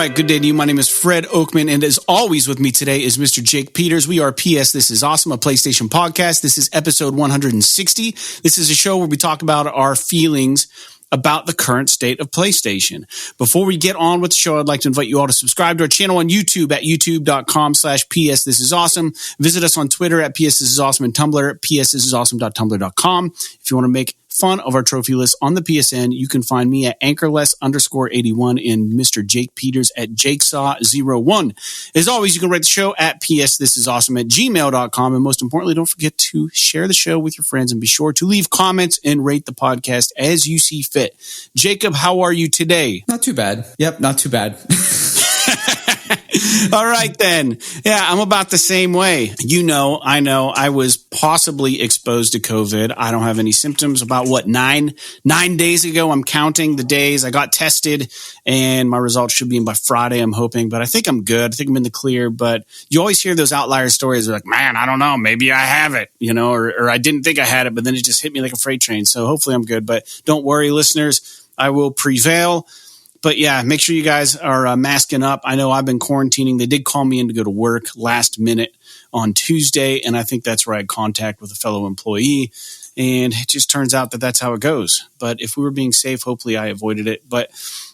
right, good day to you. My name is Fred Oakman, and as always with me today is Mr. Jake Peters. We are PS This Is Awesome, a PlayStation podcast. This is episode 160. This is a show where we talk about our feelings about the current state of PlayStation. Before we get on with the show, I'd like to invite you all to subscribe to our channel on YouTube at youtube.com/PS This Is Awesome. Visit us on Twitter at PS This Is Awesome and Tumblr at psthisisawesome.tumblr.com. If you want to make fun of our trophy list on the PSN, you can find me at anchorless_81 and Mr. Jake Peters at jakesaw01. As always, you can write the show at psthisisawesome@gmail.com. And most importantly, don't forget to share the show with your friends and be sure to leave comments and rate the podcast as you see fit. Jacob, how are you today? Not too bad. Yep, not too bad. All right, then. Yeah, I'm about the same way. I know. I was possibly exposed to COVID. I don't have any symptoms. About, 9 days ago, I'm counting the days. I got tested, and my results should be in by Friday, I'm hoping. But I think I'm good. I think I'm in the clear. But you always hear those outlier stories. They're like, man, I don't know. Maybe I have it, or I didn't think I had it, but then it just hit me like a freight train. So hopefully I'm good. But don't worry, listeners. I will prevail. But yeah, make sure you guys are masking up. I know I've been quarantining. They did call me in to go to work last minute on Tuesday, and I think that's where I had contact with a fellow employee. And it just turns out that that's how it goes. But if we were being safe, hopefully I avoided it. But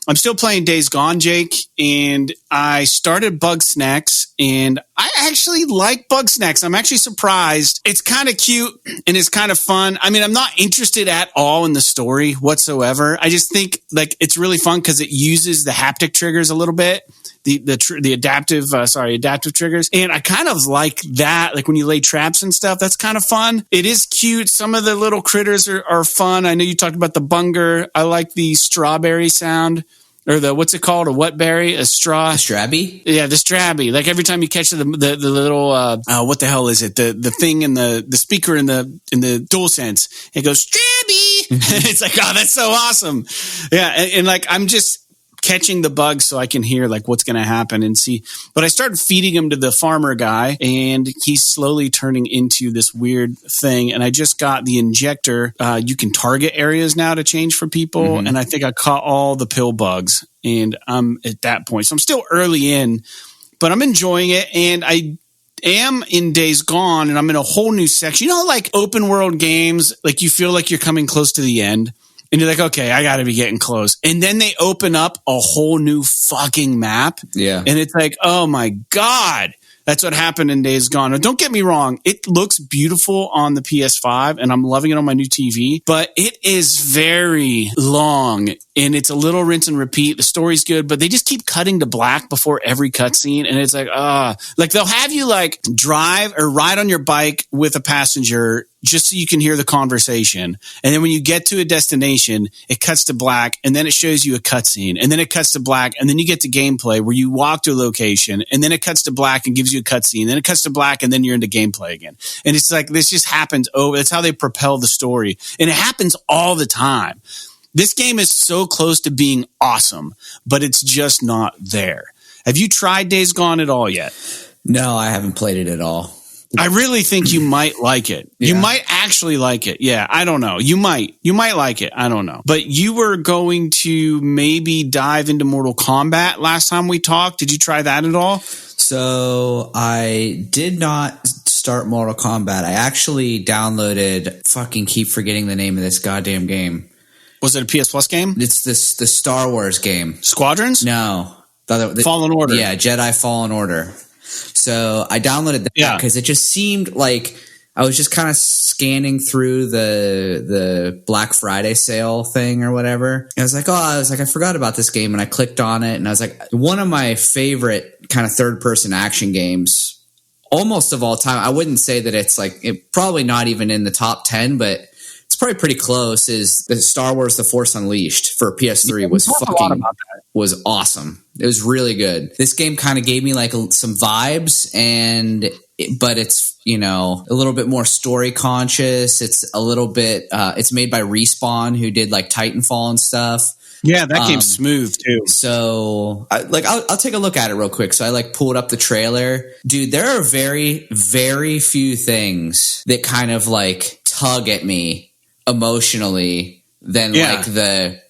I'm still playing Days Gone, Jake, and I started BugSnax, and I actually like BugSnax. I'm actually surprised. It's kind of cute, and it's kind of fun. I mean, I'm not interested at all in the story whatsoever. I just think it's really fun because it uses the haptic triggers a little bit. The adaptive triggers. And I kind of like that, like when you lay traps and stuff, that's kind of fun. It is cute. Some of the little critters are fun. I know you talked about the bunger. I like the strawberry sound. Or what's it called? A what berry? A straw? The strabby? Yeah, the strabby. Like every time you catch the little, what the hell is it? The thing in the speaker in the DualSense. It goes, strabby! It's like, oh, that's so awesome. Yeah, and I'm just catching the bugs so I can hear what's going to happen and see. But I started feeding him to the farmer guy, and he's slowly turning into this weird thing. And I just got the injector. You can target areas now to change for people. Mm-hmm. And I think I caught all the pill bugs, and I'm at that point. So I'm still early in, but I'm enjoying it. And I am in Days Gone, and I'm in a whole new section. Open world games, you feel like you're coming close to the end. And you're like, okay, I got to be getting close. And then they open up a whole new fucking map. Yeah. And it's like, oh my God. That's what happened in Days Gone. Now, don't get me wrong. It looks beautiful on the PS5, and I'm loving it on my new TV. But it is very long, and it's a little rinse and repeat. The story's good, but they just keep cutting to black before every cutscene. And it's like, they'll have you drive or ride on your bike with a passenger just so you can hear the conversation. And then when you get to a destination, it cuts to black, and then it shows you a cutscene, and then it cuts to black, and then you get to gameplay where you walk to a location, and then it cuts to black and gives you a cutscene, then it cuts to black, and then you're into gameplay again. And it's like, this just happens over. That's how they propel the story. And it happens all the time. This game is so close to being awesome, but it's just not there. Have you tried Days Gone at all yet? No, I haven't played it at all. I really think you might like it. Yeah. You might actually like it. Yeah, I don't know. You might like it. I don't know. But you were going to maybe dive into Mortal Kombat last time we talked. Did you try that at all? So I did not start Mortal Kombat. I actually downloaded, fucking keep forgetting the name of this goddamn game. Was it a PS Plus game? It's the Star Wars game. Squadrons? No. Fallen Order. Yeah, Jedi Fallen Order. So I downloaded that because it just seemed like I was just kind of scanning through the Black Friday sale thing or whatever. And I was like, I forgot about this game. And I clicked on it, and I was like, one of my favorite kind of third-person action games almost of all time. I wouldn't say that it's probably not even in the top 10, but it's probably pretty close, is the Star Wars The Force Unleashed for PS3 was awesome. It was really good. This game kind of gave me some vibes, but it's, a little bit more story conscious. It's a little bit, it's made by Respawn, who did Titanfall and stuff. Yeah, that game's smooth too. So I'll take a look at it real quick. So I pulled up the trailer. Dude, there are very, very few things that kind of tug at me emotionally than the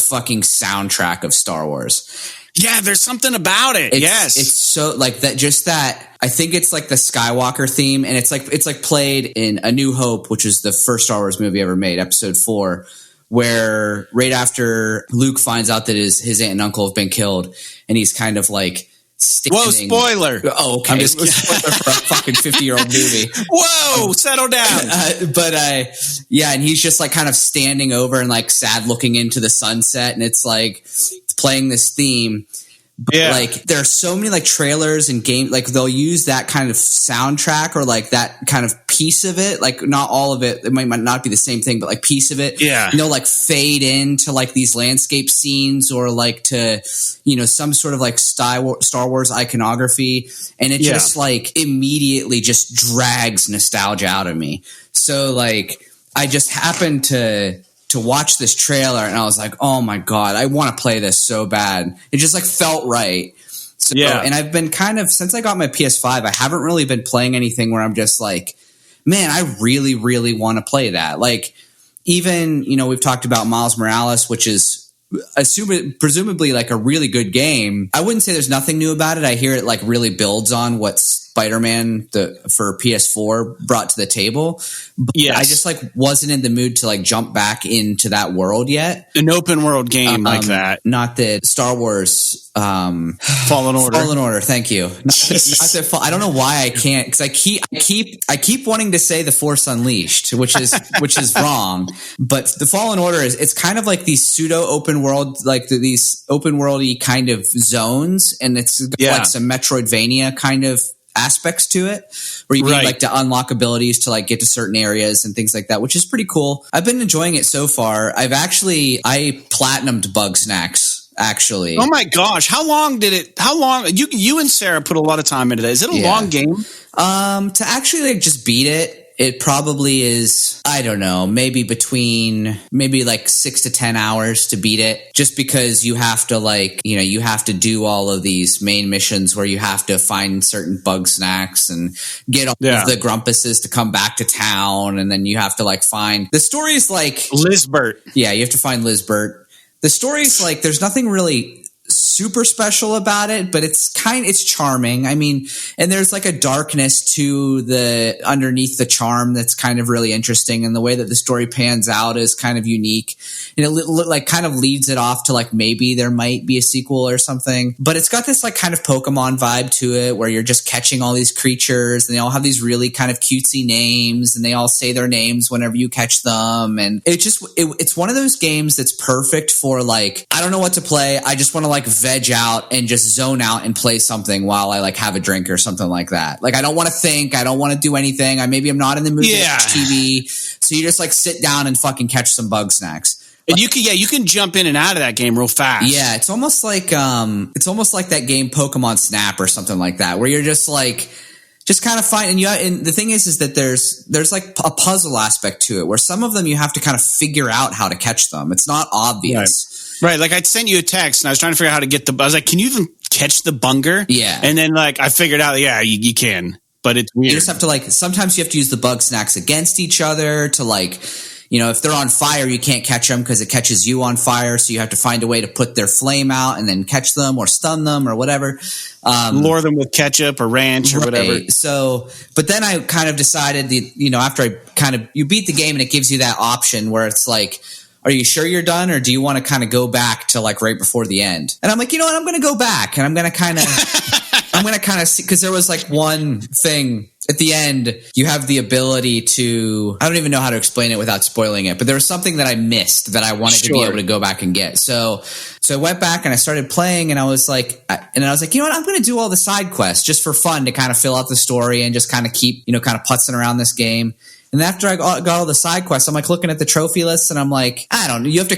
fucking soundtrack of Star Wars. Yeah, there's something about it. It's so like that. Just that. I think it's like the Skywalker theme, and it's like played in A New Hope, which is the first Star Wars movie ever made, Episode 4, where right after Luke finds out that his aunt and uncle have been killed, and he's kind of like standing. Whoa, spoiler! Oh, okay. I'm just spoiler for a fucking 50-year-old movie. Whoa, settle down. Yeah, and he's just like kind of standing over and like sad looking into the sunset, and it's like playing this theme. But like there are so many like trailers and game, like they'll use that kind of soundtrack or like that kind of piece of it, like not all of it. It might not be the same thing, but like piece of it. Yeah. And they'll like fade into like these landscape scenes or like to, some sort of like Star Wars iconography. And it just like immediately just drags nostalgia out of me. So like I just happened to watch this trailer and I was like, oh my God, I want to play this so bad. It just like felt right. So, and I've been kind of, since I got my PS5, I haven't really been playing anything where I'm just like, man, I really, really want to play that. Like even, we've talked about Miles Morales, which is presumably like a really good game. I wouldn't say there's nothing new about it. I hear it like really builds on what Spider-Man for PS4 brought to the table. But I just like wasn't in the mood to like jump back into that world yet. An open world game like that. Not that Star Wars Fallen Order. Fallen Order, thank you. I don't know why I can't, because I keep wanting to say The Force Unleashed, which is wrong. But the Fallen Order it's kind of like these pseudo open world, like these open worldy kind of zones, and it's like some Metroidvania kind of aspects to it where you need like to unlock abilities to like get to certain areas and things like that, which is pretty cool. I've been enjoying it so far. I platinumed BugSnax actually. Oh my gosh. How long you and Sarah put a lot of time into that. Is it a long game? To actually like just beat it, it probably is, I don't know, maybe like 6 to 10 hours to beat it, just because you have to like, you have to do all of these main missions where you have to find certain BugSnax and get all of the Grumpuses to come back to town. And then you have to like find the story's like Lizbert. Yeah, you have to find Lizbert. The story's like, there's nothing really super special about it, but it's charming. I mean, and there's like a darkness to the underneath the charm that's kind of really interesting, and the way that the story pans out is kind of unique, and it like kind of leads it off to like maybe there might be a sequel or something. But it's got this like kind of Pokemon vibe to it, where you're just catching all these creatures, and they all have these really kind of cutesy names, and they all say their names whenever you catch them, and it's one of those games that's perfect for like, I don't know what to play, I just want to like veg out and just zone out and play something while I like have a drink or something like that. Like I don't want to think, I don't want to do anything. I'm not in the mood to watch TV. So you just like sit down and fucking catch some BugSnax. And you can jump in and out of that game real fast. Yeah, it's almost like that game Pokemon Snap or something like that, where you're just like kind of fine. And the thing is that there's like a puzzle aspect to it, where some of them you have to kind of figure out how to catch them. It's not obvious. Right. Like I sent you a text and I was trying to figure out how to get I was like, can you even catch the bunger? Yeah. And then like I figured out, you can, but it's weird. You just have to like, sometimes you have to use the BugSnax against each other to like, if they're on fire, you can't catch them because it catches you on fire. So you have to find a way to put their flame out and then catch them or stun them or whatever. Lure them with ketchup or ranch or whatever. So, but then I kind of decided after you beat the game and it gives you that option where it's like, are you sure you're done, or do you want to kind of go back to like right before the end? And I'm like, you know what? I'm going to go back, and I'm going to kind of see, because there was like one thing at the end. You have the ability to, I don't even know how to explain it without spoiling it, but there was something that I missed that I wanted to be able to go back and get. So I went back and I started playing, and I was like, you know what? I'm going to do all the side quests just for fun to kind of fill out the story and just kind of keep, kind of putzing around this game. And after I got all the side quests, I'm like looking at the trophy list, and I'm like, I don't know. You have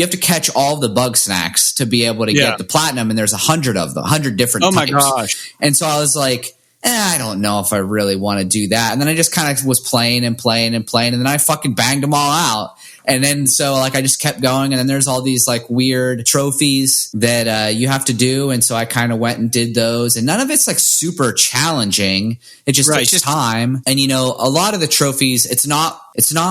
to catch all the BugSnax to be able to get the platinum, and there's 100 of them, 100 different types. Oh my gosh! And so I was like, I don't know if I really want to do that. And then I just kind of was playing, and then I fucking banged them all out. And then so like I just kept going, and then there's all these like weird trophies that you have to do, and so I kind of went and did those, and none of it's like super challenging. It just takes time, and a lot of the trophies, it's not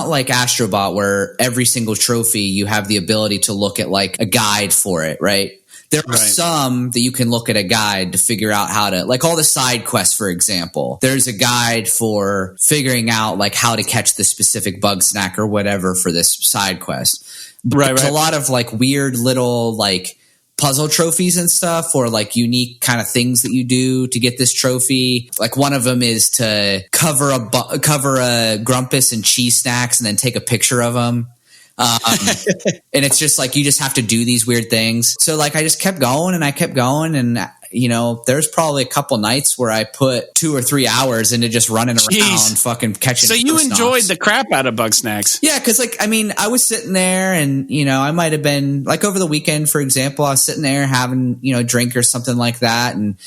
like Astrobot where every single trophy you have the ability to look at like a guide for it, right? There are some that you can look at a guide to figure out how to, like all the side quests, for example. There's a guide for figuring out like how to catch the specific bug snack or whatever for this side quest. But there's a lot of like weird little like puzzle trophies and stuff, or like unique kind of things that you do to get this trophy. Like one of them is to cover a Grumpus in cheese snacks and then take a picture of them. And it's just like you just have to do these weird things. So like I just kept going and I kept going, and you know, there's probably a couple nights where I put 2 or 3 hours into just running around fucking catching. So you enjoyed the crap out of BugSnax. Yeah, because like I mean, I was sitting there and you know, I might have been like over the weekend, for example, I was sitting there having, you know, a drink or something like that, and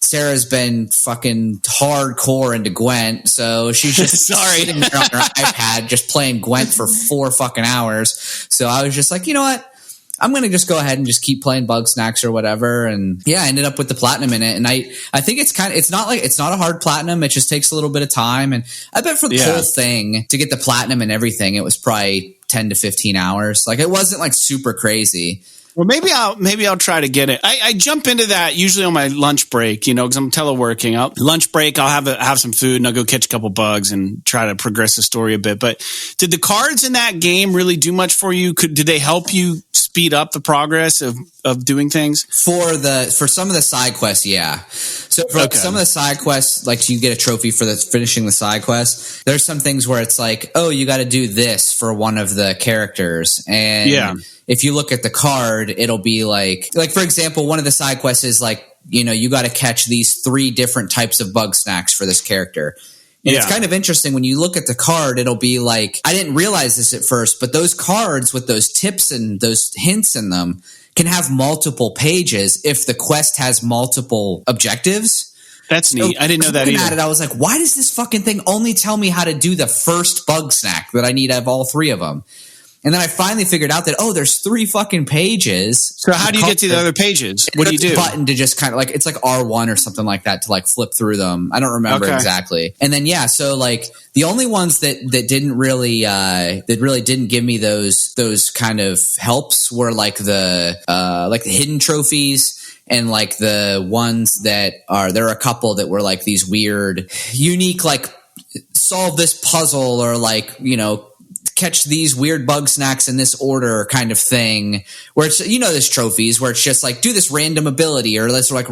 Sarah's been fucking hardcore into Gwent, so she's just sitting there on her iPad just playing Gwent for 4 fucking hours. So I was just like, you know what? I'm going to just go ahead and just keep playing BugSnax or whatever. And yeah, I ended up with the platinum in it. And I think it's not a hard platinum. It just takes a little bit of time. And I bet for the whole thing to get the platinum and everything, it was probably 10 to 15 hours. Like it wasn't like super crazy. Well, maybe I'll try to get it. I jump into that usually on my lunch break, you know, because I'm teleworking. Lunch break, I'll have some food and I'll go catch a couple bugs and try to progress the story a bit. But did the cards in that game really do much for you? Did they help you speed up the progress of doing things? For some of the side quests, yeah. So for some of the side quests, like you get a trophy for finishing the side quest. There's some things where it's like, oh, you got to do this for one of the characters, and if you look at the card, it'll be like for example, one of the side quests is like, you know, you got to catch these 3 different types of bug snacks for this character. And it's kind of interesting when you look at the card, it'll be like, I didn't realize this at first, but those cards with those tips and those hints in them can have multiple pages if the quest has multiple objectives. That's neat. I didn't know that either. At it, I was like, why does this fucking thing only tell me how to do the first bug snack that I need out of all 3 of them? And then I finally figured out that, there's 3 fucking pages. So how do you get to the other pages? What do you do? A button to just kind of like, it's like R1 or something like that to like flip through them. I don't remember exactly. And then, so like the only ones that didn't really, didn't give me those kind of helps were like the hidden trophies. And like the ones there are a couple that were like these weird, unique, like solve this puzzle or like, you know, catch these weird bug snacks in this order kind of thing, where it's, you know, there's trophies where it's just like do this random ability or let's like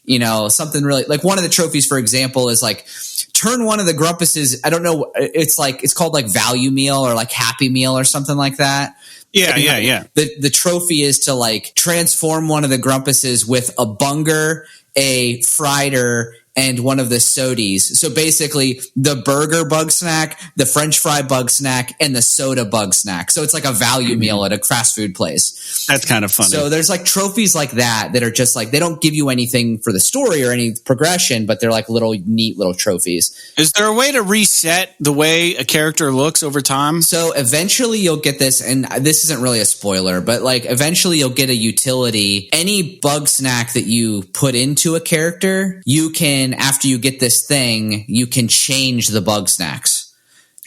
you know, something really like one of the trophies, for example, is like turn one of the Grumpuses. I don't know. It's called like value meal or like happy meal or something like that. Yeah. The trophy is to like transform one of the Grumpuses with a bunger, a Frieder, and one of the sodies. So basically the burger bug snack, the French fry bug snack, and the soda bug snack. So it's like a value meal at a fast food place. That's kind of funny. So there's like trophies like that are just like, they don't give you anything for the story or any progression, but they're like neat little trophies. Is there a way to reset the way a character looks over time? So eventually you'll get this, and this isn't really a spoiler, but like eventually you'll get a utility. Any bug snack that you put into a character, you can, after you get this thing, you can change the bug snacks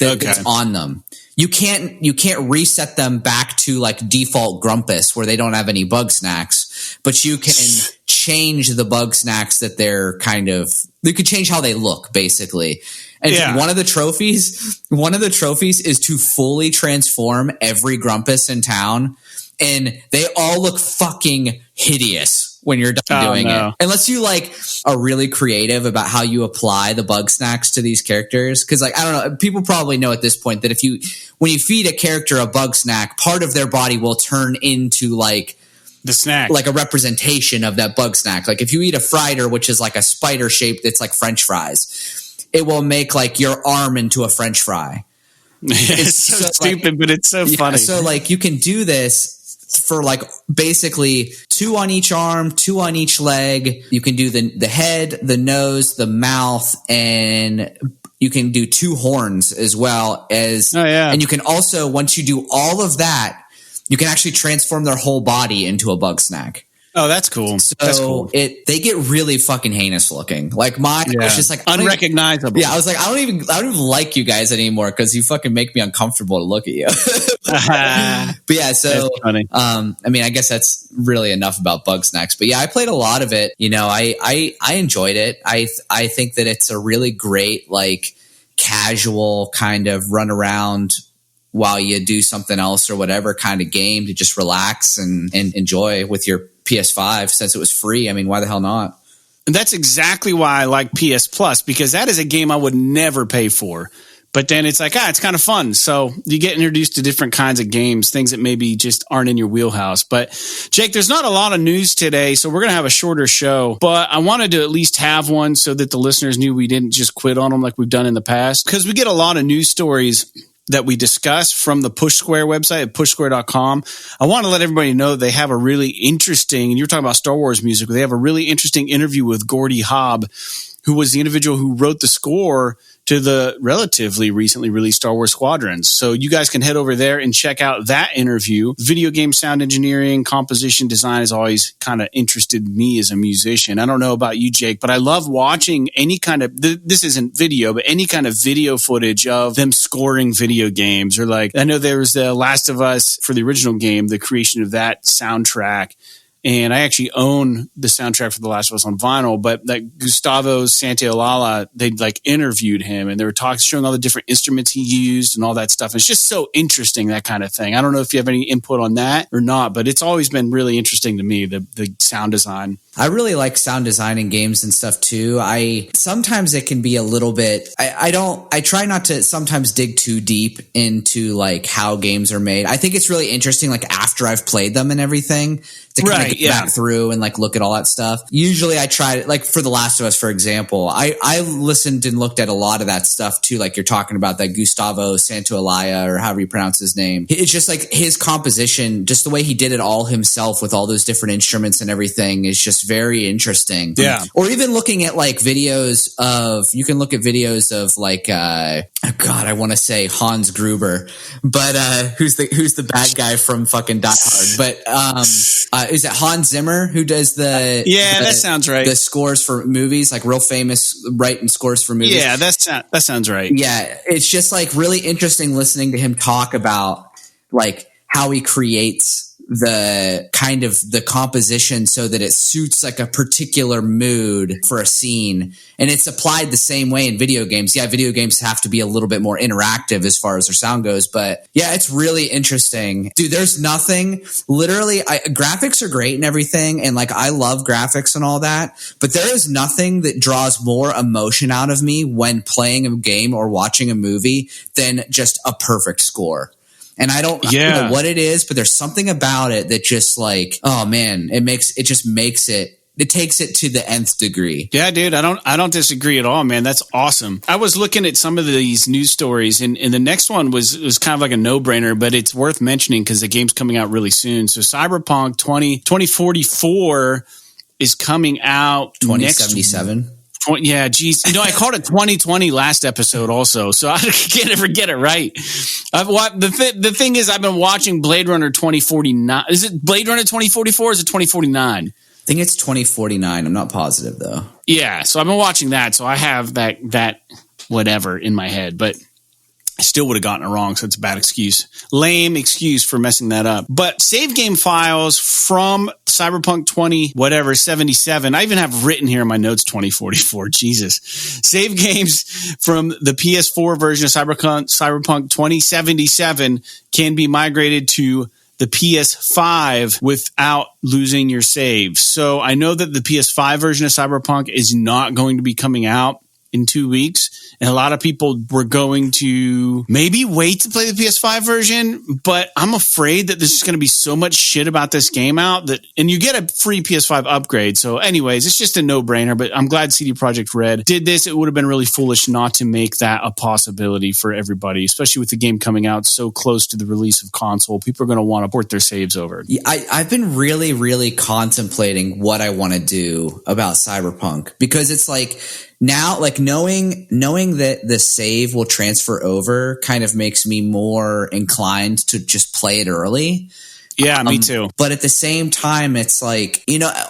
that's on them. You can't reset them back to like default Grumpus where they don't have any bug snacks, but you can change the bug snacks that you could change how they look basically. And one of the trophies is to fully transform every Grumpus in town, and they all look fucking hideous when you're done doing it. Unless you like are really creative about how you apply the bug snacks to these characters. Cause like, I don't know, people probably know at this point that when you feed a character a bug snack, part of their body will turn into like the snack, like a representation of that bug snack. Like if you eat a Frieder, which is like a spider shape that's like French fries, it will make like your arm into a French fry. It's so stupid, but it's so funny. So like you can do this for like basically 2 on each arm, 2 on each leg. You can do the head, the nose, the mouth, and you can do 2 horns as well as. And you can also, once you do all of that, you can actually transform their whole body into a bug snack. Oh, that's cool. So that's cool. They get really fucking heinous looking. Like mine was just like unrecognizable. I was like, I don't even like you guys anymore because you fucking make me uncomfortable to look at you. But yeah, so I mean, I guess that's really enough about BugSnax. But yeah, I played a lot of it. You know, I enjoyed it. I think that it's a really great like casual kind of run around while you do something else or whatever kind of game to just relax and enjoy with your PS5 since it was free. I mean, why the hell not? And that's exactly why I like PS Plus, because that is a game I would never pay for. But then it's like, it's kind of fun. So you get introduced to different kinds of games, things that maybe just aren't in your wheelhouse. But Jake, there's not a lot of news today, so we're going to have a shorter show. But I wanted to at least have one so that the listeners knew we didn't just quit on them like we've done in the past. Because we get a lot of news stories that we discuss from the Push Square website at pushsquare.com. I want to let everybody know they have a really interesting, and you're talking about Star Wars music, they have a really interesting interview with Gordy Hobb, who was the individual who wrote the score to the relatively recently released Star Wars Squadrons. So you guys can head over there and check out that interview. Video game sound engineering, composition design has always kind of interested me as a musician. I don't know about you, Jake, but I love watching any kind of, this isn't video, but any kind of video footage of them scoring video games. Or like, I know there was the Last of Us for the original game, the creation of that soundtrack. And I actually own the soundtrack for The Last of Us on vinyl, but like Gustavo Santaolalla, they like interviewed him and they were showing all the different instruments he used and all that stuff. It's just so interesting, that kind of thing. I don't know if you have any input on that or not, but it's always been really interesting to me, the sound design. I really like sound design in games and stuff too. Sometimes it can be a little bit, I try not to sometimes dig too deep into like how games are made. I think it's really interesting, like after I've played them and everything, to kind of get back through and like look at all that stuff. Usually I try, like for The Last of Us, for example, I listened and looked at a lot of that stuff too. Like you're talking about that Gustavo Santaolalla or however you pronounce his name. It's just like his composition, just the way he did it all himself with all those different instruments and everything is just very interesting. Yeah. Or even looking at like videos of, you can look at videos of like, I want to say Hans Gruber, but who's the bad guy from fucking Die Hard? But is it Hans Zimmer who does the? Yeah, that sounds right. The scores for movies, like real famous writing scores for movies. Yeah, that sounds right. Yeah, it's just like really interesting listening to him talk about like how he creates the kind of the composition so that it suits like a particular mood for a scene. And it's applied the same way in video games. Yeah, video games have to be a little bit more interactive as far as their sound goes. But yeah, it's really interesting. Dude, there's nothing, literally, graphics are great and everything. And like, I love graphics and all that. But there is nothing that draws more emotion out of me when playing a game or watching a movie than just a perfect score. And I don't know what it is, but there's something about it that just like, oh man, it takes it to the nth degree. Yeah, dude, I don't disagree at all, man. That's awesome. I was looking at some of these news stories, and the next one was kind of like a no-brainer, but it's worth mentioning because the game's coming out really soon. So Cyberpunk 2044 is coming out 2077. Yeah, geez. I called it 2020 last episode also, so I can't ever get it right. The thing is, I've been watching Blade Runner 2049. Is it Blade Runner 2044 or is it 2049? I think it's 2049. I'm not positive, though. Yeah, so I've been watching that, so I have that whatever in my head, but I still would have gotten it wrong, so it's a bad excuse. Lame excuse for messing that up. But save game files from Cyberpunk 77. I even have written here in my notes 2044. Jesus. Save games from the PS4 version of Cyberpunk 2077 can be migrated to the PS5 without losing your saves. So I know that the PS5 version of Cyberpunk is not going to be coming out in 2 weeks. And a lot of people were going to maybe wait to play the PS5 version, but I'm afraid that there's just going to be so much shit about this game out and you get a free PS5 upgrade. So anyways, it's just a no-brainer, but I'm glad CD Projekt Red did this. It would have been really foolish not to make that a possibility for everybody, especially with the game coming out so close to the release of console. People are going to want to port their saves over. Yeah, I've been really, really contemplating what I want to do about Cyberpunk because it's like, now, like knowing that the save will transfer over kind of makes me more inclined to just play it early. Yeah, me too. But at the same time, it's like,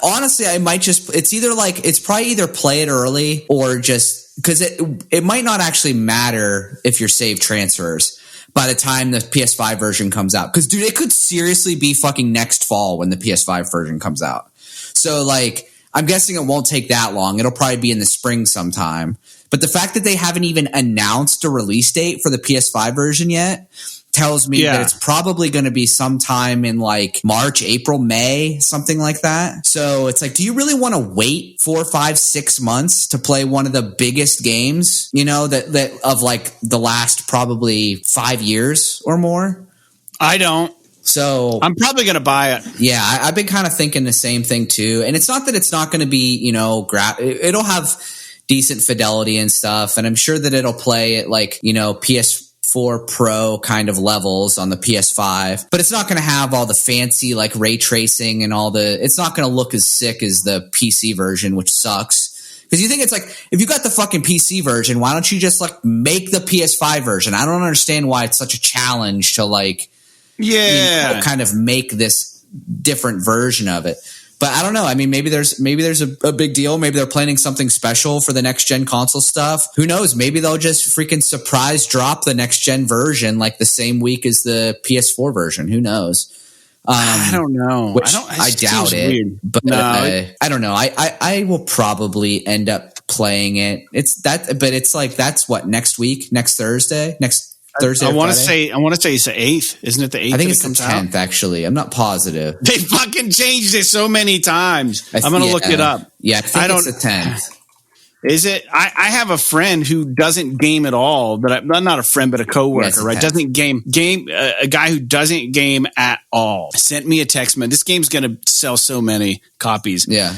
honestly, I might just, it's probably either play it early or just, because it might not actually matter if your save transfers by the time the PS5 version comes out. Because, dude, it could seriously be fucking next fall when the PS5 version comes out. So, like, I'm guessing it won't take that long. It'll probably be in the spring sometime. But the fact that they haven't even announced a release date for the PS5 version yet tells me that it's probably going to be sometime in like March, April, May, something like that. So it's like, do you really want to wait 4, 5, 6 months to play one of the biggest games, that of like the last probably 5 years or more? I don't. So I'm probably going to buy it. Yeah, I've been kind of thinking the same thing too. And it's not that it's not going to be, it'll have decent fidelity and stuff. And I'm sure that it'll play at like, PS4 Pro kind of levels on the PS5, but it's not going to have all the fancy like ray tracing and it's not going to look as sick as the PC version, which sucks. Because you think it's like, if you got the fucking PC version, why don't you just like make the PS5 version? I don't understand why it's such a challenge to like, kind of make this different version of it. But I don't know. I mean, maybe there's a big deal. Maybe they're planning something special for the next gen console stuff. Who knows? Maybe they'll just freaking surprise drop the next gen version like the same week as the PS4 version. Who knows? I don't know. I doubt it. Weird. But no, I don't know. I will probably end up playing it. But it's like that's what next week, next Thursday. I want to say it's the 8th. Isn't it the 8th? I think it's the 10th, actually. I'm not positive. They fucking changed it so many times. I'm going to look it up. Yeah, I think it's the 10th. Is it? I have a friend who doesn't game at all. Not a friend, but a coworker, right? Doesn't game. A guy who doesn't game at all sent me a text. Man, this game's going to sell so many copies. Yeah.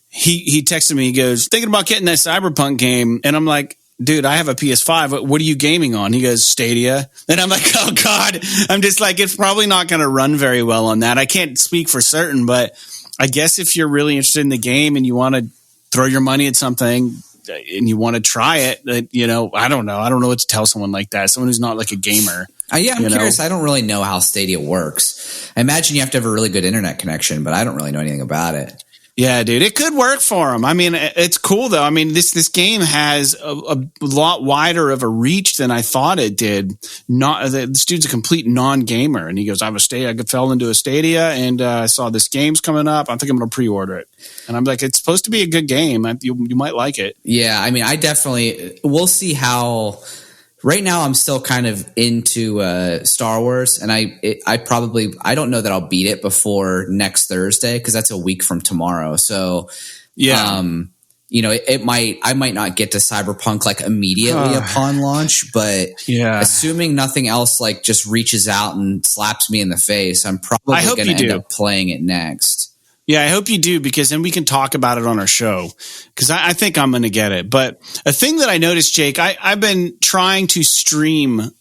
He texted me. He goes, thinking about getting that CyberPunk game. And I'm like, dude, I have a PS5. What are you gaming on? He goes, Stadia. And I'm like, oh, God. I'm just like, it's probably not going to run very well on that. I can't speak for certain, but I guess if you're really interested in the game and you want to throw your money at something and you want to try it, I don't know. I don't know what to tell someone like that. Someone who's not like a gamer. I'm curious. I don't really know how Stadia works. I imagine you have to have a really good internet connection, but I don't really know anything about it. Yeah, dude, it could work for him. I mean, it's cool though. I mean, this game has a lot wider of a reach than I thought it did. This dude's a complete non-gamer, and he goes, I fell into a Stadia, and I saw this game's coming up. I think I'm going to pre-order it. And I'm like, it's supposed to be a good game. You might like it. Yeah, I mean, we'll see how. Right now, I'm still kind of into Star Wars, and I don't know that I'll beat it before next Thursday because that's a week from tomorrow. So, yeah, I might not get to Cyberpunk like immediately upon launch, but assuming nothing else like just reaches out and slaps me in the face, I'm probably going to end up playing it next. Yeah, I hope you do, because then we can talk about it on our show, because I think I'm going to get it. But a thing that I noticed, Jake, I've been trying to stream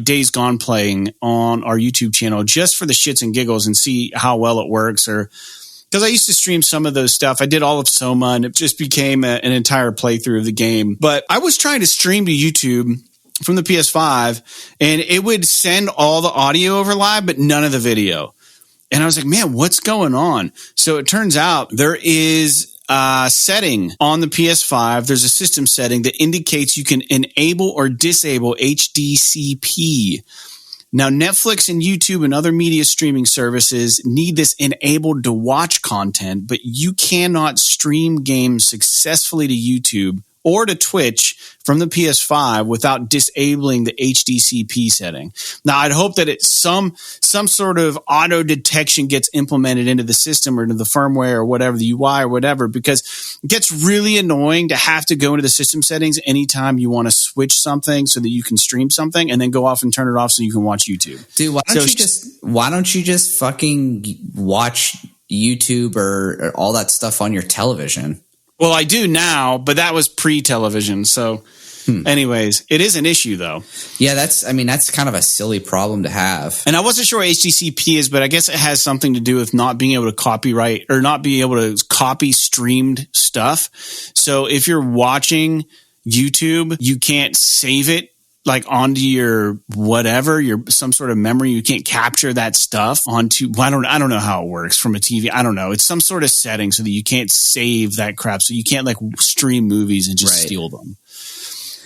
Days Gone playing on our YouTube channel just for the shits and giggles and see how well it works. Or because I used to stream some of those stuff. I did all of Soma, and it just became an entire playthrough of the game. But I was trying to stream to YouTube from the PS5, and it would send all the audio over live, but none of the video. And I was like, man, what's going on? So it turns out there is a setting on the PS5. There's a system setting that indicates you can enable or disable HDCP. Now, Netflix and YouTube and other media streaming services need this enabled to watch content, but you cannot stream games successfully to YouTube or to Twitch from the PS5 without disabling the HDCP setting. Now, I'd hope that some sort of auto detection gets implemented into the system or into the firmware or whatever, the UI or whatever, because it gets really annoying to have to go into the system settings anytime you want to switch something so that you can stream something and then go off and turn it off so you can watch YouTube. Dude, why don't you just fucking watch YouTube or all that stuff on your television? Well, I do now, but that was pre-television. So anyways, it is an issue though. Yeah, that's kind of a silly problem to have. And I wasn't sure what HDCP is, but I guess it has something to do with not being able to copyright or not being able to copy streamed stuff. So if you're watching YouTube, you can't save it like onto your whatever, your some sort of memory. You can't capture that stuff onto. I don't know how it works from a TV. I don't know. It's some sort of setting so that you can't save that crap. So you can't like stream movies and just steal them.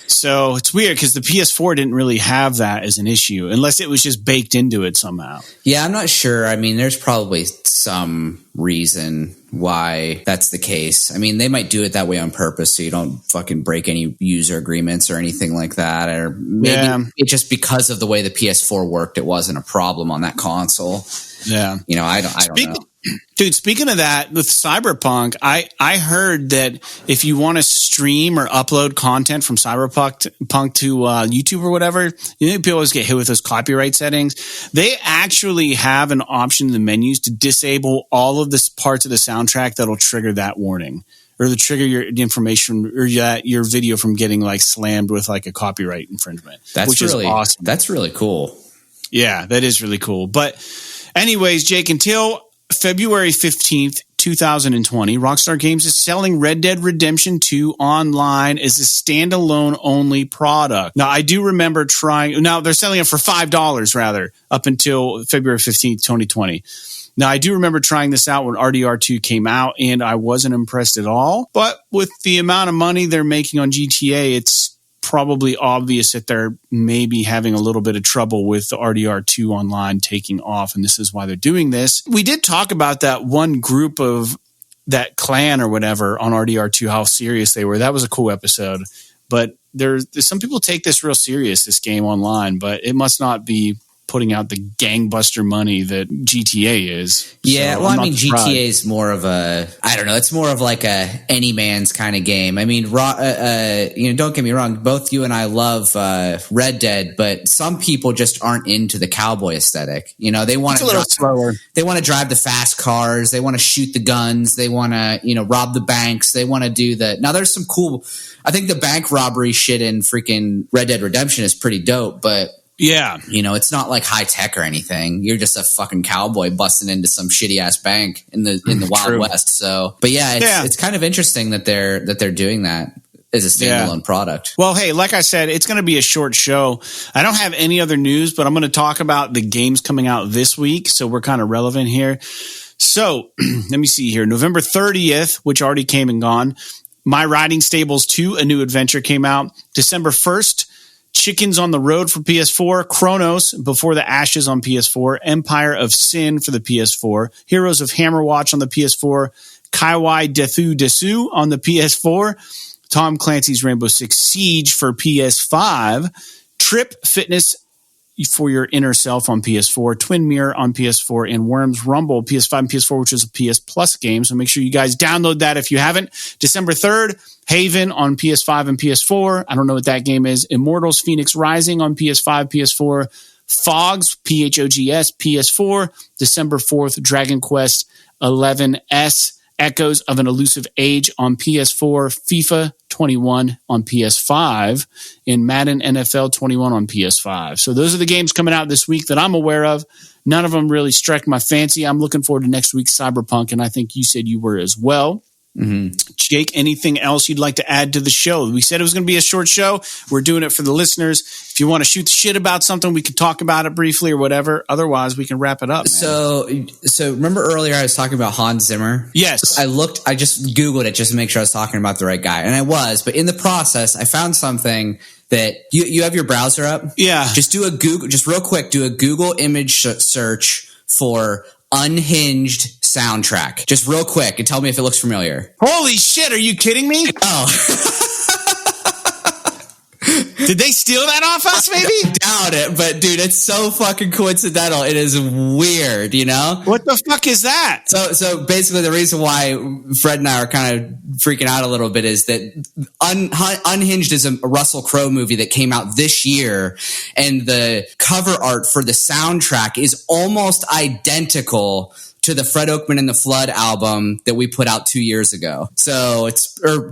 So it's weird because the PS4 didn't really have that as an issue unless it was just baked into it somehow. Yeah, I'm not sure. I mean, there's probably some reason why that's the case. I mean, they might do it that way on purpose so you don't fucking break any user agreements or anything like that. Or maybe it just because of the way the PS4 worked, it wasn't a problem on that console. Yeah. You know, I don't know. Dude, speaking of that, with CyberPunk, I heard that if you want to stream or upload content from CyberPunk to YouTube or whatever, you know, people always get hit with those copyright settings. They actually have an option in the menus to disable all of the parts of the soundtrack that'll trigger that warning or to trigger your information or your video from getting like slammed with like a copyright infringement. Which is awesome. That's really cool. Yeah, that is really cool. But anyways, Jake, until February 15th, 2020, Rockstar Games is selling Red Dead Redemption 2 online as a standalone only product. Now, I do remember now they're selling it for $5 rather, up until February 15th, 2020. Now, I do remember trying this out when RDR2 came out, and I wasn't impressed at all. But with the amount of money they're making on GTA, it's probably obvious that they're maybe having a little bit of trouble with the RDR2 online taking off, and this is why they're doing this. We did talk about that one group of that clan or whatever on RDR2, how serious they were. That was a cool episode. But there's some people take this real serious, this game online, but it must not be putting out the gangbuster money that GTA is. Yeah, so well, I mean, GTA is more of a, I don't know, it's more of like a any man's kind of game. I mean, you know, don't get me wrong, both you and I love Red Dead, but some people just aren't into the cowboy aesthetic. You know, they want to slower. They want to drive the fast cars, they want to shoot the guns, they want to, you know, rob the banks, they want to do now there's some cool, I think the bank robbery shit in freaking Red Dead Redemption is pretty dope, but yeah, you know, it's not like high tech or anything. You're just a fucking cowboy busting into some shitty ass bank in the Wild West. So, but yeah, it's kind of interesting that they're doing that as a standalone product. Well, hey, like I said, it's going to be a short show. I don't have any other news, but I'm going to talk about the games coming out this week, so we're kind of relevant here. So, let me see here. November 30th, which already came and gone. My Riding Stables 2, a new adventure came out. December 1st. Chickens on the Road for PS4, Chronos Before the Ashes on PS4, Empire of Sin for the PS4, Heroes of Hammerwatch on the PS4, Kaiwai Dethu Desu on the PS4, Tom Clancy's Rainbow Six Siege for PS5, Trip Fitness for your inner self on PS4, Twin Mirror on PS4, and Worms Rumble PS5 and PS4, which is a PS Plus game. So make sure you guys download that if you haven't. December 3rd, Haven on PS5 and PS4. I don't know what that game is. Immortals Phoenix Rising on PS5, PS4. Fogs, PHOGS, PS4. December 4th, Dragon Quest 11S. Echoes of an Elusive Age on PS4, FIFA 21 on PS5, and Madden NFL 21 on PS5. So those are the games coming out this week that I'm aware of. None of them really struck my fancy. I'm looking forward to next week's Cyberpunk, and I think you said you were as well. Mm-hmm. Jake, anything else you'd like to add to the show? We said it was going to be a short show. We're doing it for the listeners. If you want to shoot the shit about something, we can talk about it briefly or whatever. Otherwise, we can wrap it up, man. So remember earlier I was talking about Hans Zimmer? Yes. I just Googled it just to make sure I was talking about the right guy. And I was, but in the process, I found something that you have your browser up? Yeah. Just real quick, do a Google image search for Unhinged Soundtrack. Just real quick and tell me if it looks familiar. Holy shit, are you kidding me? Oh. Did they steal that off us, maybe? I doubt it, but dude, it's so fucking coincidental. It is weird, you know? What the fuck is that? So basically the reason why Fred and I are kind of freaking out a little bit is that Unhinged is a Russell Crowe movie that came out this year, and the cover art for the soundtrack is almost identical to the Fred Oakman and the Flood album that we put out 2 years ago. So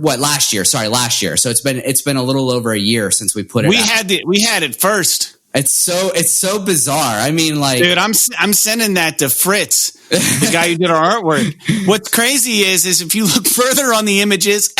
last year. So it's been a little over a year since we put it out. We had it first. It's so bizarre. I mean, like, dude, I'm sending that to Fritz, the guy who did our artwork. What's crazy is if you look further on the images,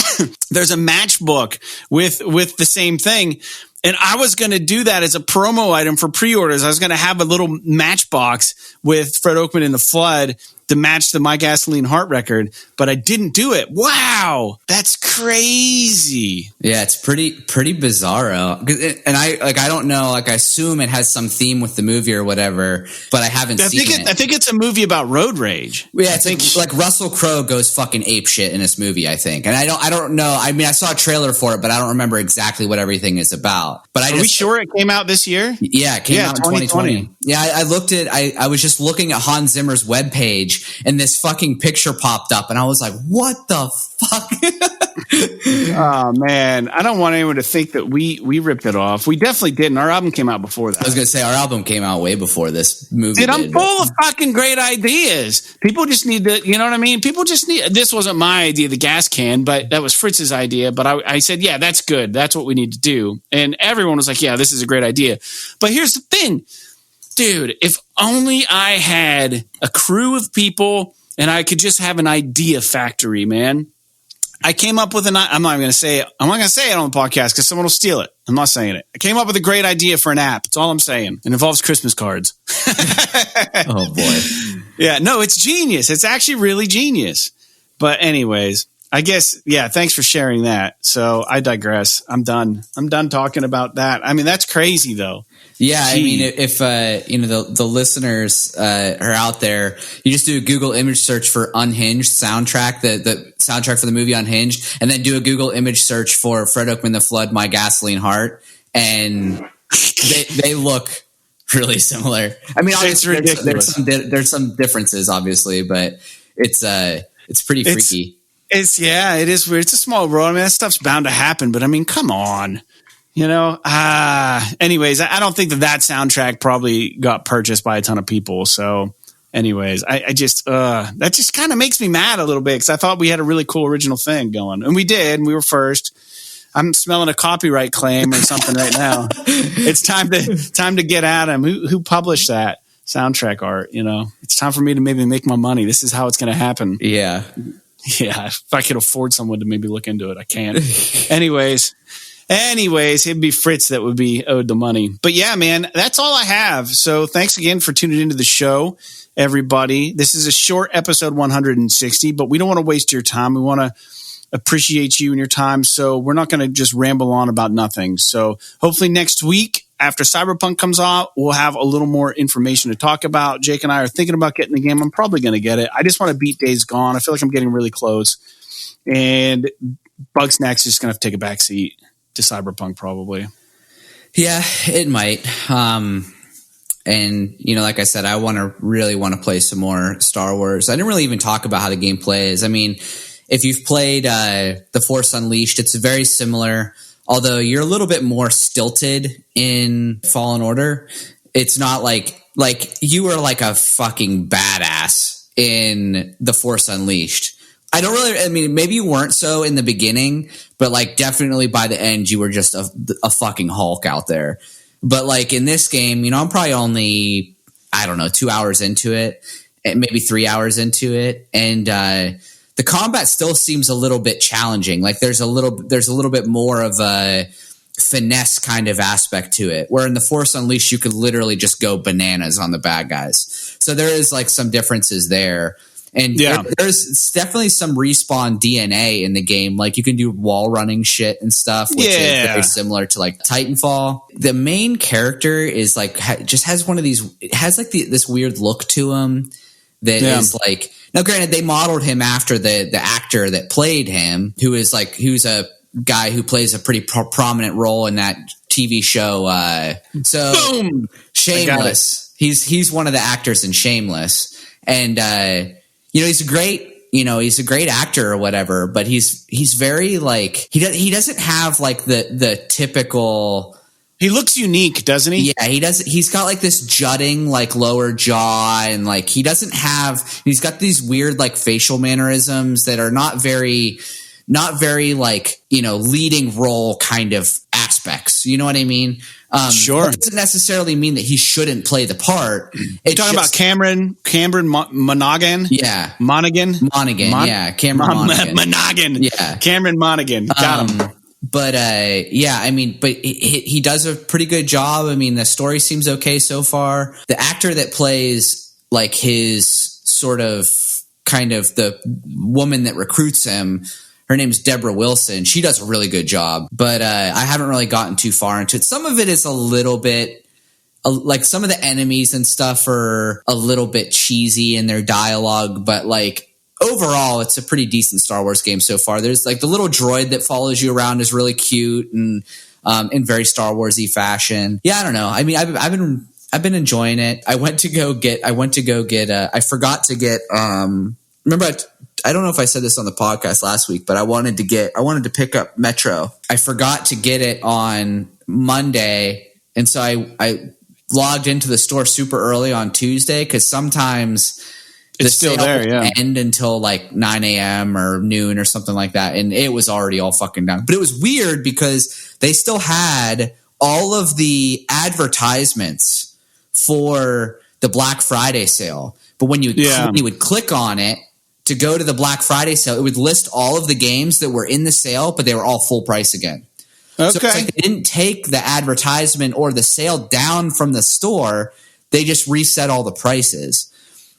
there's a matchbook with the same thing. And I was going to do that as a promo item for pre-orders. I was going to have a little matchbox with Fred Oakman in the Flood to match the My Gasoline Heart record, but I didn't do it. Wow, that's crazy. Yeah, it's pretty bizarro. And I don't know. Like, I assume it has some theme with the movie or whatever, but I haven't seen it. I think it's a movie about road rage. Yeah, it's like Russell Crowe goes fucking ape shit in this movie, I think. And I don't know. I mean, I saw a trailer for it, but I don't remember exactly what everything is about. But Are we sure it came out this year? Yeah, it came out in 2020. Yeah, I looked at. I was just looking at Hans Zimmer's webpage, and this fucking picture popped up, and I was like, "What the fuck?" Oh man, I don't want anyone to think that we ripped it off. We definitely didn't. Our album came out before that. I was gonna say our album came out way before this movie. Dude, I'm full of fucking great ideas. People just need to, you know what I mean? People just need. This wasn't my idea, the gas can, but that was Fritz's idea. But I said, yeah, that's good. That's what we need to do. And everyone was like, yeah, this is a great idea. But here's the thing, dude. If only I had a crew of people and I could just have an idea factory, man. I came up with I'm not going to say it on the podcast because someone will steal it. I'm not saying it. I came up with a great idea for an app. That's all I'm saying. It involves Christmas cards. Oh boy. Yeah, no, it's genius. It's actually really genius. But anyways, I guess, yeah, thanks for sharing that. So I digress. I'm done talking about that. I mean, that's crazy though. Yeah, I mean, if the listeners are out there, you just do a Google image search for Unhinged Soundtrack, the soundtrack for the movie Unhinged, and then do a Google image search for Fred Oakman, The Flood, My Gasoline Heart, and they look really similar. I mean, obviously there's some differences, obviously, but it's pretty freaky. It is weird. It's a small world. I mean, that stuff's bound to happen, but I mean, come on. You know, anyways, I don't think that soundtrack probably got purchased by a ton of people. So anyways, I just, that just kind of makes me mad a little bit because I thought we had a really cool original thing going, and we did, and we were first. I'm smelling a copyright claim or something right now. It's time to get at him. Who published that soundtrack art? You know, it's time for me to maybe make my money. This is how it's going to happen. Yeah. Yeah. If I could afford someone to maybe look into it, I can't. Anyways, it'd be Fritz that would be owed the money. But yeah, man, that's all I have. So thanks again for tuning into the show, everybody. This is a short episode 160, but we don't want to waste your time. We want to appreciate you and your time. So we're not going to just ramble on about nothing. So hopefully next week, after CyberPunk comes out, we'll have a little more information to talk about. Jake and I are thinking about getting the game. I'm probably going to get it. I just want to beat Days Gone. I feel like I'm getting really close. And BugSnax is just going to have to take a back seat to CyberPunk probably. Yeah, it might. And you know, like I said, I really want to play some more Star Wars. I didn't really even talk about how the game plays. I mean, if you've played The Force Unleashed, it's very similar, although you're a little bit more stilted in Fallen Order. It's not like you were like a fucking badass in The Force Unleashed. I mean, maybe you weren't so in the beginning, but like definitely by the end, you were just a fucking Hulk out there. But like in this game, you know, I'm probably only, 2 hours into it, maybe 3 hours into it. And, the combat still seems a little bit challenging. Like there's a little bit more of a finesse kind of aspect to it, where in The Force Unleashed, you could literally just go bananas on the bad guys. So there is like some differences there. And yeah, there's definitely some Respawn DNA in the game. Like you can do wall running shit and stuff, which is very similar to like Titanfall. The main character is like, just has one of these, it has like this weird look to him that is like, now granted they modeled him after the actor that played him, who's a guy who plays a pretty prominent role in that TV show. So boom, Shameless. He's one of the actors in Shameless. And, you know, he's a great actor or whatever, but he's very like, he doesn't have like the typical. He looks unique, doesn't he? Yeah, he does. He's got like this jutting like lower jaw, and like he's got these weird like facial mannerisms that are not very like, you know, leading role kind of aspects. You know what I mean? Sure. It doesn't necessarily mean that he shouldn't play the part. You're talking about Cameron Monaghan? Yeah. Monaghan? Yeah. Cameron Monaghan. Monaghan. Yeah. Cameron Monaghan. Got him. But yeah, I mean, but he does a pretty good job. I mean, the story seems okay so far. The actor that plays like his sort of kind of the woman that recruits him, her name's Deborah Wilson. She does a really good job, but I haven't really gotten too far into it. Some of it is a little bit like some of the enemies and stuff are a little bit cheesy in their dialogue, but like overall, it's a pretty decent Star Wars game so far. There's like the little droid that follows you around is really cute and in very Star Wars-y fashion. Yeah, I don't know. I mean, I've been enjoying it. I forgot to get. Remember, I don't know if I said this on the podcast last week, but I wanted to pick up Metro. I forgot to get it on Monday, and so I logged into the store super early on Tuesday because sometimes it's still there, yeah. End until like 9 a.m. or noon or something like that. And it was already all fucking done. But it was weird because they still had all of the advertisements for the Black Friday sale. But when you would click on it to go to the Black Friday sale, it would list all of the games that were in the sale, but they were all full price again. Okay. So it's like they didn't take the advertisement or the sale down from the store. They just reset all the prices.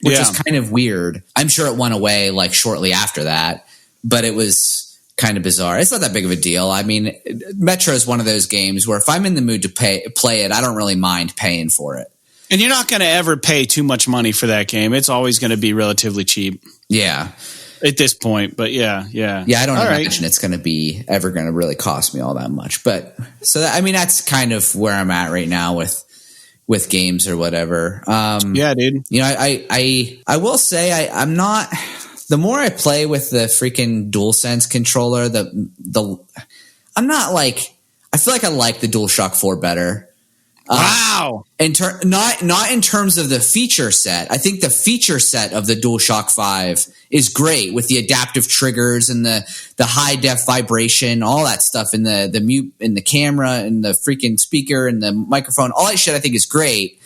Which is kind of weird. I'm sure it went away like shortly after that, but it was kind of bizarre. It's not that big of a deal. I mean, Metro is one of those games where if I'm in the mood to play it, I don't really mind paying for it. And you're not going to ever pay too much money for that game. It's always going to be relatively cheap. Yeah. At this point, but yeah. Yeah, I don't imagine it's going to be ever going to really cost me all that much. But so, I mean, that's kind of where I'm at right now with games or whatever. Yeah, dude. You know, I will say I'm not. The more I play with the freaking DualSense controller, I'm not like. I feel like I like the DualShock 4 better. Wow. Not in terms of the feature set. I think the feature set of the DualShock 5 is great with the adaptive triggers and the high def vibration, all that stuff, and the mute and the camera and the freaking speaker and the microphone. All that shit I think is great.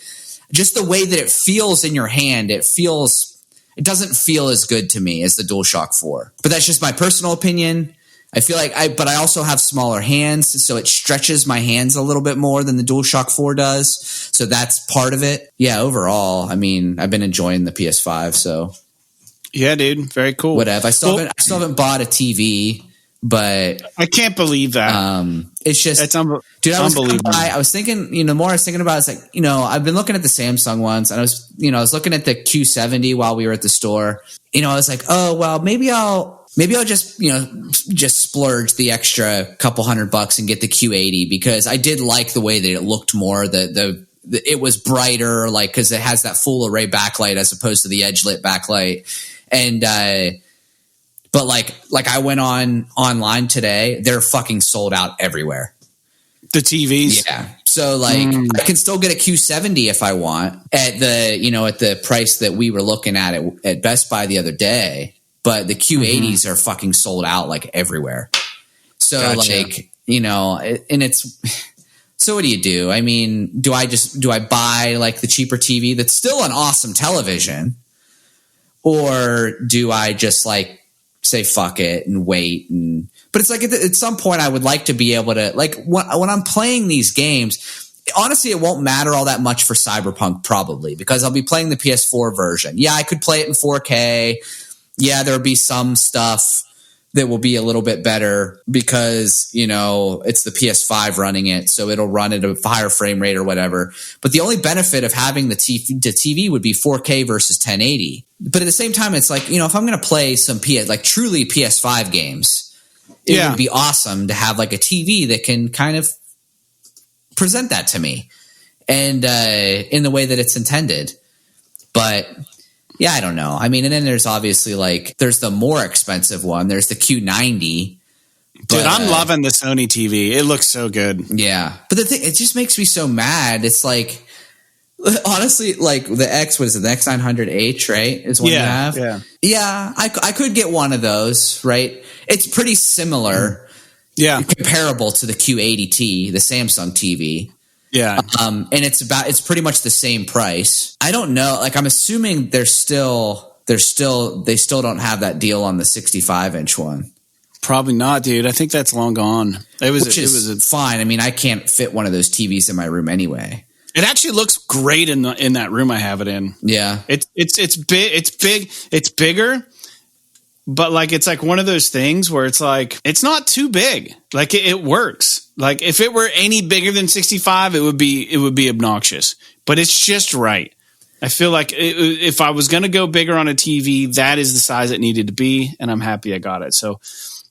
Just the way that it feels in your hand, it doesn't feel as good to me as the DualShock 4. But that's just my personal opinion. I feel like but I also have smaller hands, so it stretches my hands a little bit more than the DualShock 4 does. So that's part of it. Yeah, overall, I mean, I've been enjoying the PS5, so. Yeah, dude. Very cool. Whatever. I still haven't bought a TV, but I can't believe that. It's just, dude, unbelievable. I was thinking, the more I was thinking about it, it's like, I've been looking at the Samsung ones, and I was looking at the Q70 while we were at the store. I was like, oh, well, maybe I'll just, just splurge the extra couple $100 and get the Q80 because I did like the way that it looked more. It was brighter, like, because it has that full array backlight as opposed to the edge lit backlight. And, but like I went online today, they're fucking sold out everywhere. The TVs. Yeah. So like I can still get a Q70 if I want at the price that we were looking at Best Buy the other day. But the Q80s are fucking sold out like everywhere. So like, and it's, so what do you do? I mean, do I buy like the cheaper TV that's still an awesome television? Or do I just like say, fuck it and wait? But it's like at some point I would like to be able to like when I'm playing these games, honestly, it won't matter all that much for CyberPunk probably because I'll be playing the PS4 version. Yeah, I could play it in 4K. Yeah, there'll be some stuff that will be a little bit better because, it's the PS5 running it. So it'll run at a higher frame rate or whatever. But the only benefit of having the TV would be 4K versus 1080. But at the same time, it's like, if I'm going to play some truly PS5 games, it would be awesome to have like a TV that can kind of present that to me and in the way that it's intended. But yeah, I don't know. I mean, and then there's obviously there's the more expensive one. There's the Q90. Dude, I'm loving the Sony TV. It looks so good. Yeah. But the thing, it just makes me so mad. It's like, honestly, like the the X900H, right? Is one you have? Yeah. Yeah. I could get one of those, right? It's pretty similar. Yeah. Comparable to the Q80T, the Samsung TV. Yeah. And it's pretty much the same price. I don't know. Like, I'm assuming they still don't have that deal on the 65-inch one. Probably not, dude. I think that's long gone. It was fine. I mean, I can't fit one of those TVs in my room anyway. It actually looks great in that room I have it in. Yeah, it's big. It's big. It's bigger, but like it's like one of those things where it's like it's not too big. Like it works. Like if it were any bigger than 65, it would be obnoxious. But it's just right. I feel like if I was going to go bigger on a TV, that is the size it needed to be, and I'm happy I got it. So.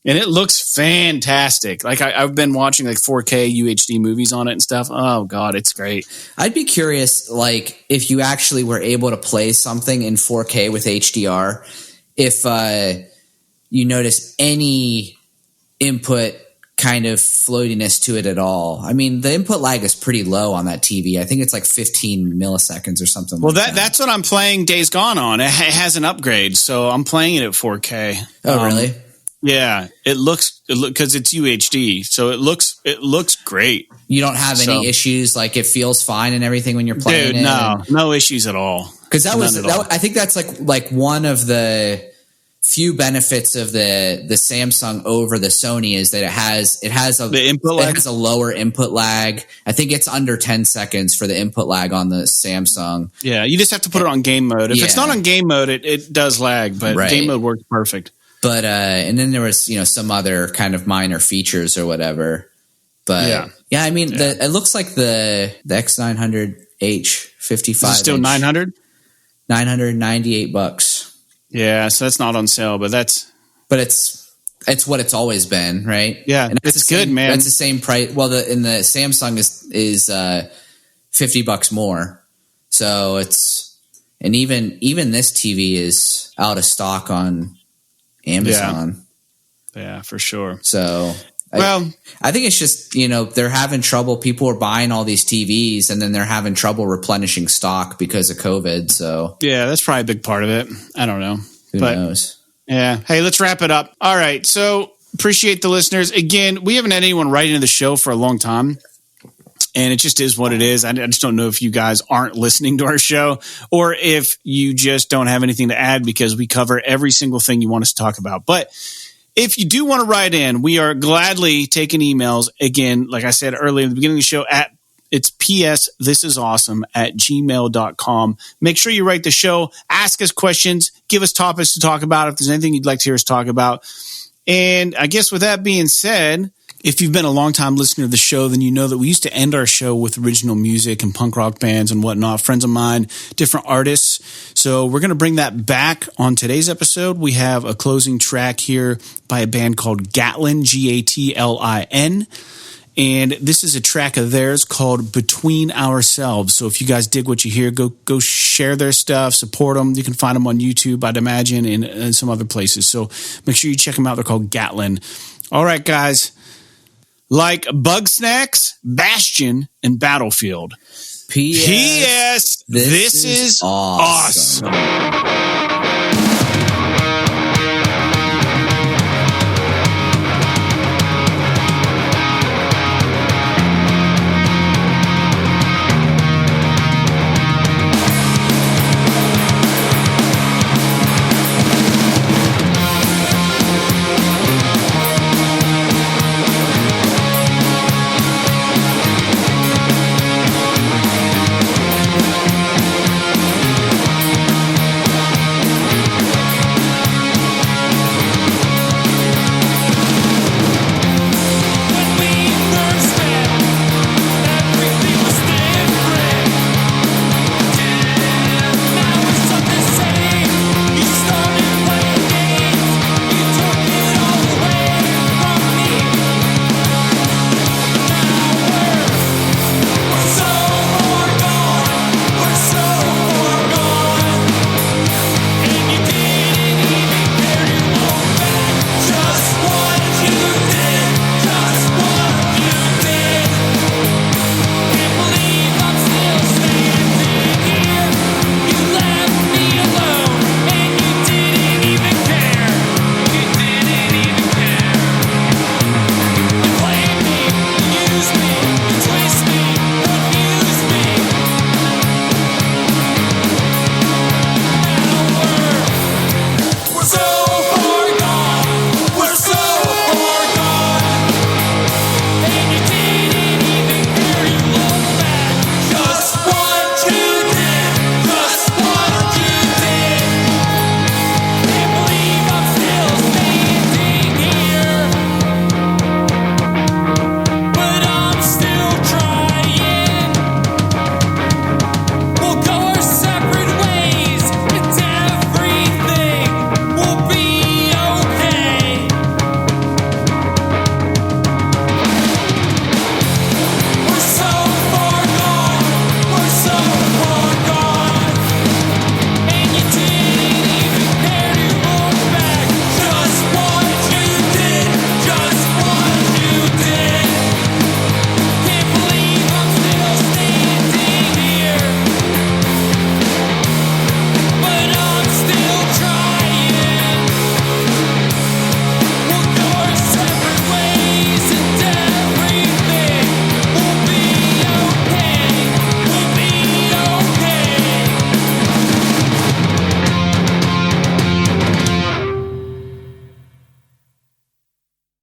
And it looks fantastic. Like I've been watching like 4K UHD movies on it and stuff. Oh God, it's great. I'd be curious, like if you actually were able to play something in 4K with HDR, if you notice any input kind of floatiness to it at all. I mean, the input lag is pretty low on that TV. I think it's like 15 milliseconds or something. Well, that's what I'm playing Days Gone on. It has an upgrade, so I'm playing it at 4K. Oh, really? Yeah, it looks because it's UHD, so it looks great. You don't have any issues, like it feels fine and everything when you're playing. Dude, no issues at all. Because I think that's like one of the few benefits of the Samsung over the Sony is that it has a lower input lag. I think it's under 10 seconds for the input lag on the Samsung. Yeah, you just have to put it on game mode. If it's not on game mode, it does lag, but game mode works perfect. But and then there was some other kind of minor features or whatever. But yeah, I mean it looks like the X900H 55. Is it still $900? $998. Yeah, so that's not on sale, but it's what it's always been, right? Yeah, and it's good, man. That's the same price. Well, in the Samsung is $50 more. So and even this TV is out of stock on Amazon. Yeah, for sure. So, I think it's just, they're having trouble. People are buying all these TVs and then they're having trouble replenishing stock because of COVID. So, yeah, that's probably a big part of it. I don't know. Who knows? Yeah. Hey, let's wrap it up. All right. So, appreciate the listeners. Again, we haven't had anyone write into the show for a long time. And it just is what it is. I just don't know if you guys aren't listening to our show or if you just don't have anything to add because we cover every single thing you want us to talk about. But if you do want to write in, we are gladly taking emails. Again, like I said earlier in the beginning of the show, it's psthisisawesome@gmail.com. Make sure you write the show, ask us questions, give us topics to talk about if there's anything you'd like to hear us talk about. And I guess with that being said, if you've been a long-time listener to the show, then you know that we used to end our show with original music and punk rock bands and whatnot, friends of mine, different artists. So we're going to bring that back on today's episode. We have a closing track here by a band called GATLIN, GATLIN. And this is a track of theirs called Between Ourselves. So if you guys dig what you hear, go share their stuff, support them. You can find them on YouTube, I'd imagine, and some other places. So make sure you check them out. They're called GATLIN. All right, guys. Like BugSnax, Bastion, and Battlefield. P.S. This is awesome.